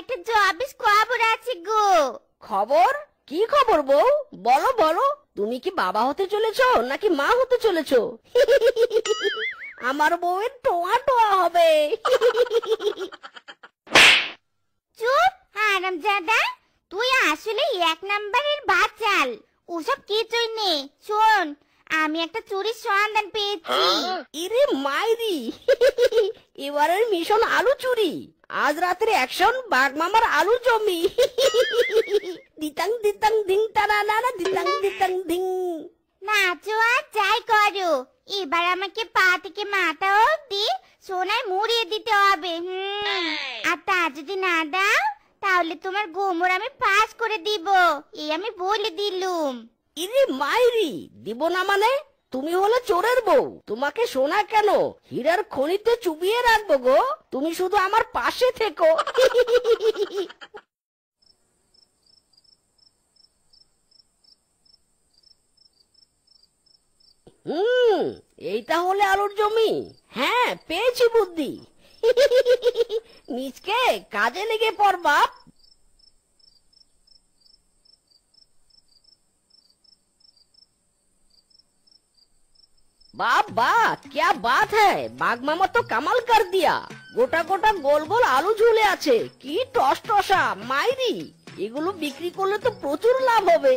একটা জবিস খবর আছে গো। খবর? কি খবর বউ? বলো বলো। তুমি কি বাবা হতে চলেছো নাকি মা হতে চলেছো? আমার বউয়ের টোয়া টোয়া হবে। চুপ হারামজাদা, তুই আসলে এক নাম্বারের বাচাল। ওসব কিছুই নেই। শোন, আমি একটা চুরির সন্ধান পেয়েছি। ইরে মাইরি, এবারের মিশন আলু চুরি। আজ রাতের অ্যাকশন বাঘ মামার আলু জমি। দিতাং দিতাং দিং তারা নানা দিতাং দিতাং দিং। নাচো আর যাই করো, এবার আমাকে পা থেকে মাথা অব্দি সোনায় মুড়িয়ে দিতে হবে। আর তা যদি না দাও তাহলে তোমার গোমর আমি পাস করে দিব, এই আমি বলে দিলুম। ইরে মাইরি, দিব না মানে? তুমি হলে চোরের বউ, তোমাকে সোনা কেন হীরার খনিতে চুবিয়ে রাখবো গো। তুমি শুধু আমার পাশে থেকো। এইটা হলে আলুর জমি। হ্যাঁ, পেয়েছি বুদ্ধি। নিজকে কাজে লেগে পড় বাপ। बाप बात क्या बात है, बाघ मामा तो कमाल कर दिया। গোটা গোটা গোল গোল আলু ঝুলে আছে, কি টস টসা মাইরি। এগুলো বিক্রি করলে তো প্রচুর লাভ হবে।